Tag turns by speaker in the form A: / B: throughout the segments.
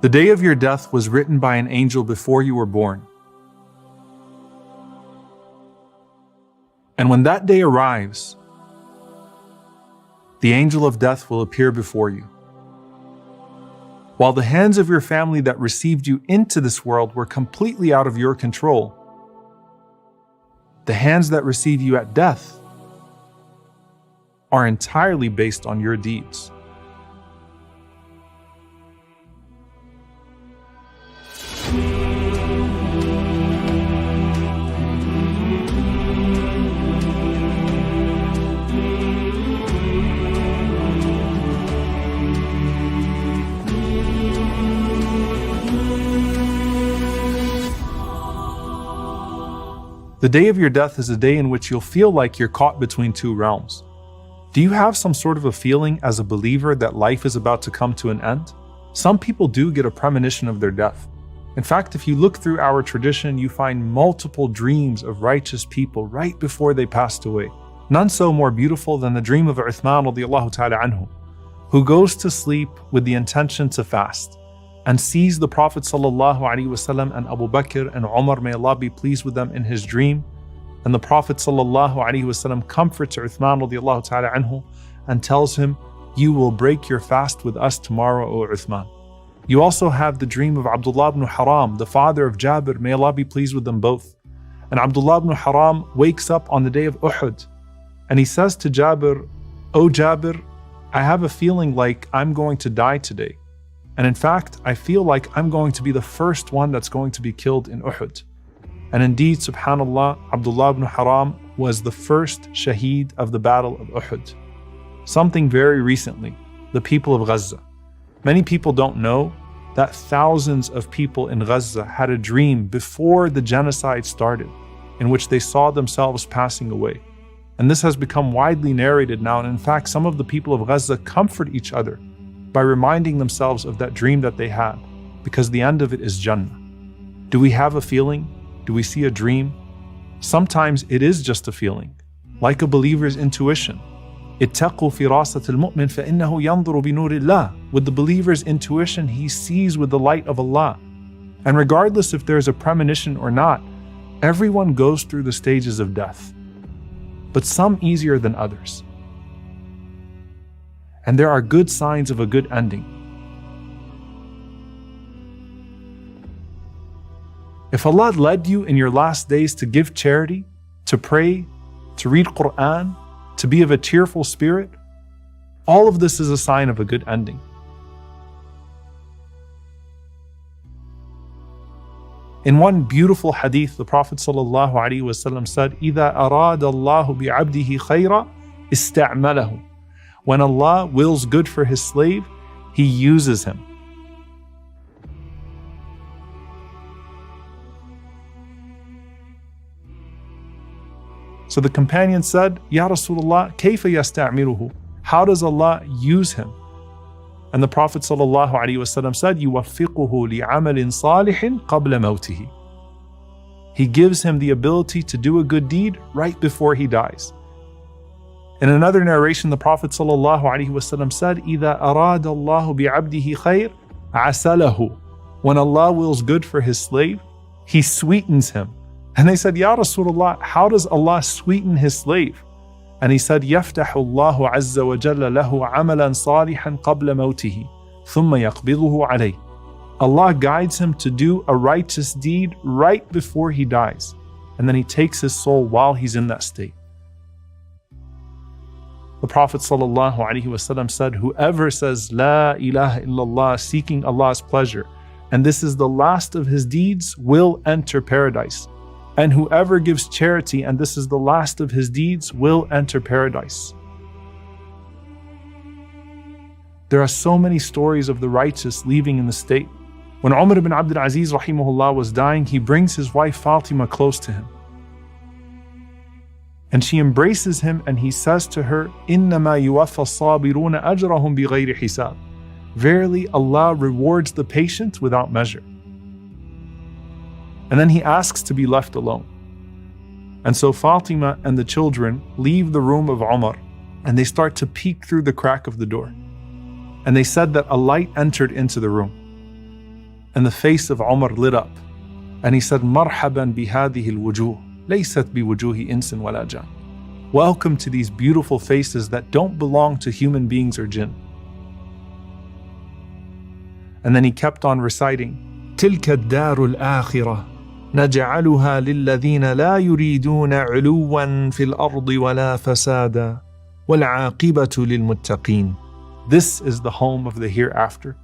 A: The day of your death was written by an angel before you were born. And when that day arrives, the angel of death will appear before you. While the hands of your family that received you into this world were completely out of your control, the hands that receive you at death are entirely based on your deeds. The day of your death is a day in which you'll feel like you're caught between two realms. Do you have some sort of a feeling as a believer that life is about to come to an end? Some people do get a premonition of their death. In fact, if you look through our tradition, you find multiple dreams of righteous people right before they passed away. None so more beautiful than the dream of Uthman radiallahu ta'ala anhu, who goes to sleep with the intention to fast and sees the Prophet sallallahu alaihi wasallam and Abu Bakr and Umar, may Allah be pleased with them, in his dream. And the Prophet sallallahu alaihi wasallam comforts Uthman radiallahu ta'ala anhu and tells him, "You will break your fast with us tomorrow, O Uthman." You also have the dream of Abdullah ibn Haram, the father of Jabir, may Allah be pleased with them both. And Abdullah ibn Haram wakes up on the day of Uhud and he says to Jabir, "O Jabir, I have a feeling like I'm going to die today. And in fact, I feel like I'm going to be the first one that's going to be killed in Uhud." And indeed, subhanAllah, Abdullah ibn Haram was the first shaheed of the Battle of Uhud. Something very recently, the people of Gaza. Many people don't know that thousands of people in Gaza had a dream before the genocide started, in which they saw themselves passing away. And this has become widely narrated now, and in fact, some of the people of Gaza comfort each other by reminding themselves of that dream that they had, because the end of it is Jannah. Do we have a feeling? Do we see a dream? Sometimes it is just a feeling, like a believer's intuition. اتقوا فراسة المؤمن فإنه ينظر بنور الله. With the believer's intuition, he sees with the light of Allah. And regardless if there's a premonition or not, everyone goes through the stages of death, but some easier than others. And there are good signs of a good ending. If Allah led you in your last days to give charity, to pray, to read Quran, to be of a cheerful spirit, all of this is a sign of a good ending. In one beautiful hadith, the Prophet ﷺ said, إِذَا أَرَادَ اللَّهُ بِعَبْدِهِ خَيْرًا اسْتَعْمَلَهُ. When Allah wills good for His slave, He uses him. So the companion said, Ya Rasulullah, كَيْفَ يَسْتَعْمِلُهُ? How does Allah use him? And the Prophet ﷺ said, يُوَفِّقُهُ لِعَمَلٍ صَالِحٍ قَبْلَ مَوْتِهِ. He gives him the ability to do a good deed right before he dies. In another narration, the Prophet ﷺ said, إِذَا أَرَادَ اللَّهُ بِعَبْدِهِ خَيْرٍ عَسَلَهُ. When Allah wills good for His slave, He sweetens him. And they said, Ya Rasulullah, how does Allah sweeten His slave? And he said, يَفْتَحُ اللَّهُ عَزَّ وَجَلَّ لَهُ عَمَلًا صَالِحًا قَبْلَ مَوْتِهِ ثُمَّ يَقْبِضُهُ عَلَيْهِ. Allah guides him to do a righteous deed right before he dies, and then He takes his soul while he's in that state. The Prophet ﷺ said, whoever says, La ilaha illallah, seeking Allah's pleasure, and this is the last of his deeds, will enter paradise. And whoever gives charity, and this is the last of his deeds, will enter paradise. There are so many stories of the righteous leaving in the state. When Umar ibn Abdul Aziz rahimahullah was dying, he brings his wife Fatima close to him. And she embraces him and he says to her, إِنَّمَا يُوَفَّى الصَّابِرُونَ أَجْرَهُمْ بِغَيْرِ حِسَابٍ. Verily, Allah rewards the patient without measure. And then he asks to be left alone. And so Fatima and the children leave the room of Umar and they start to peek through the crack of the door. And they said that a light entered into the room. And the face of Umar lit up, and he said, "Marhaban bihadihi al-wujuh, laysat biwujuhi insin wala jan." Welcome to these beautiful faces that don't belong to human beings or jinn. And then he kept on reciting, "تلك الدار الآخرة نجعلها للذين لا يريدون علوا في الأرض ولا فسادا والعاقبة للمتقين." This is the home of the hereafter.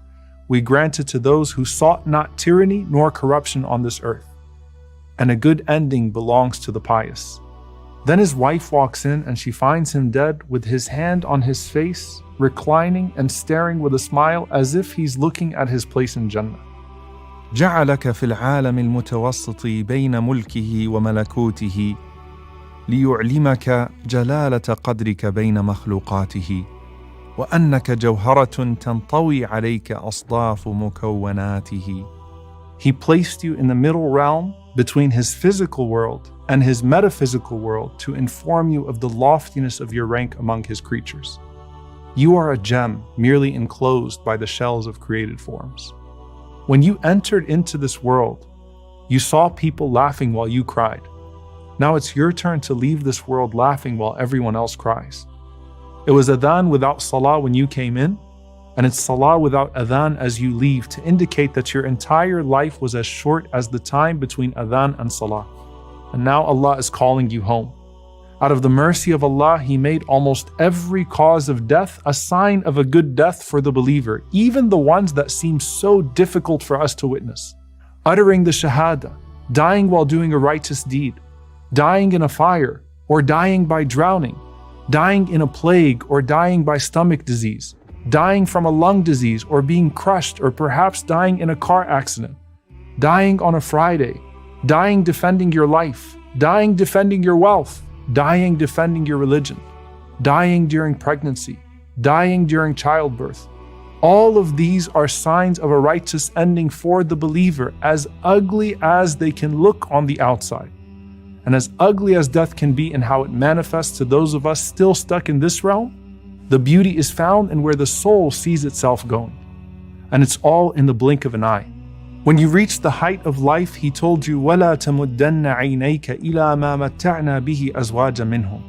A: We grant it to those who sought not tyranny nor corruption on this earth. And a good ending belongs to the pious. Then his wife walks in and she finds him dead with his hand on his face, reclining and staring with a smile as if he's looking at his place in Jannah.
B: جعلك في العالم المتوسط بين ملكه وملكوته ليعلمك جلالة قدرك بين مخلوقاته وأنك جوهرة تنطوي عليك أصداف مكوناته.
A: He placed you in the middle realm between his physical world and his metaphysical world to inform you of the loftiness of your rank among his creatures. You are a gem merely enclosed by the shells of created forms. When you entered into this world, you saw people laughing while you cried. Now it's your turn to leave this world laughing while everyone else cries. It was adhan without salah when you came in, and it's salah without adhan as you leave to indicate that your entire life was as short as the time between adhan and salah. And now Allah is calling you home. Out of the mercy of Allah, He made almost every cause of death a sign of a good death for the believer, even the ones that seem so difficult for us to witness. Uttering the shahada, dying while doing a righteous deed, dying in a fire, or dying by drowning, dying in a plague or dying by stomach disease, dying from a lung disease or being crushed or perhaps dying in a car accident, dying on a Friday, dying defending your life, dying defending your wealth, dying defending your religion, dying during pregnancy, dying during childbirth. All of these are signs of a righteous ending for the believer, as ugly as they can look on the outside. And as ugly as death can be in how it manifests to those of us still stuck in this realm, the beauty is found in where the soul sees itself going. And it's all in the blink of an eye. When you reach the height of life, He told you, وَلَا تَمُدَّنَّ عَيْنَيْكَ إِلَى مَا مَتَّعْنَا بِهِ أَزْوَاجًا مِّنْهُمْ.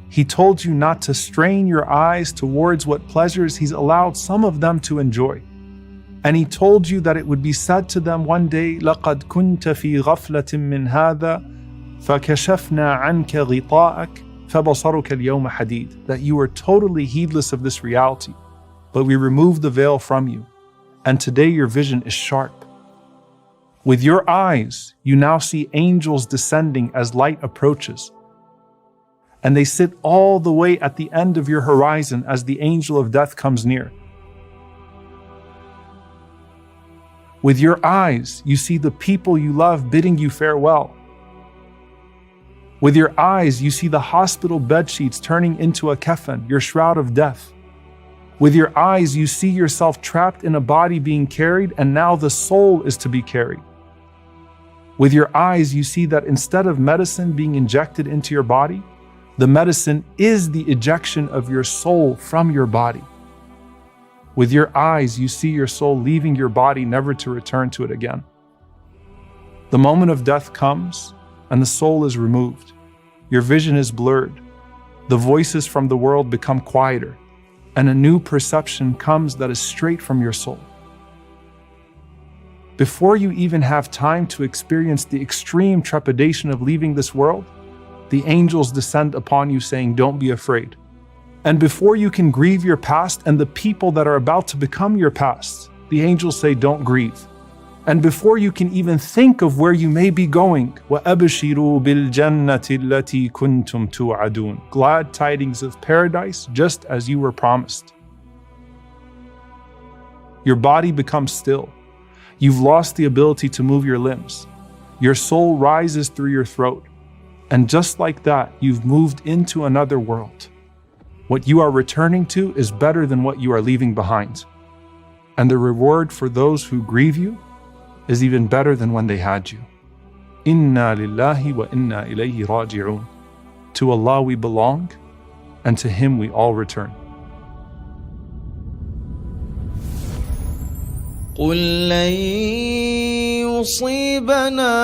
A: He told you not to strain your eyes towards what pleasures He's allowed some of them to enjoy. And He told you that it would be said to them one day, لَقَدْ كُنْتَ فِي غَفْلَةٍ مِّنْ هَذَا فَكَشَفْنَا عَنْكَ غِطَاءَكَ فَبَصَرُكَ الْيَوْمَ حَدِيدٌ. That you were totally heedless of this reality, but we removed the veil from you, and today your vision is sharp. With your eyes, you now see angels descending as light approaches, and they sit all the way at the end of your horizon as the angel of death comes near. With your eyes, you see the people you love bidding you farewell. With your eyes, you see the hospital bedsheets turning into a kafan, your shroud of death. With your eyes, you see yourself trapped in a body being carried, and now the soul is to be carried. With your eyes, you see that instead of medicine being injected into your body, the medicine is the ejection of your soul from your body. With your eyes, you see your soul leaving your body, never to return to it again. The moment of death comes, and the soul is removed. Your vision is blurred. The voices from the world become quieter, and a new perception comes that is straight from your soul. Before you even have time to experience the extreme trepidation of leaving this world, the angels descend upon you saying, "Don't be afraid." And before you can grieve your past and the people that are about to become your past, the angels say, "Don't grieve." And before you can even think of where you may be going, وَأَبْشِرُوا بِالْجَنَّةِ الَّتِي كُنْتُمْ تُوعَدُونَ. Glad tidings of paradise, just as you were promised. Your body becomes still. You've lost the ability to move your limbs. Your soul rises through your throat. And just like that, you've moved into another world. What you are returning to is better than what you are leaving behind. And the reward for those who grieve you is even better than when they had you. Inna lillahi wa inna ilayhi raji'un. To Allah we belong, and to Him we all return.
C: قل لن يصيبنا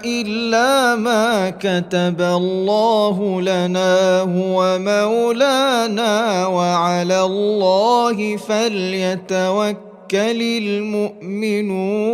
C: إلا ما كتب الله لنا هو مولانا وعلى الله فليتوكل المؤمنون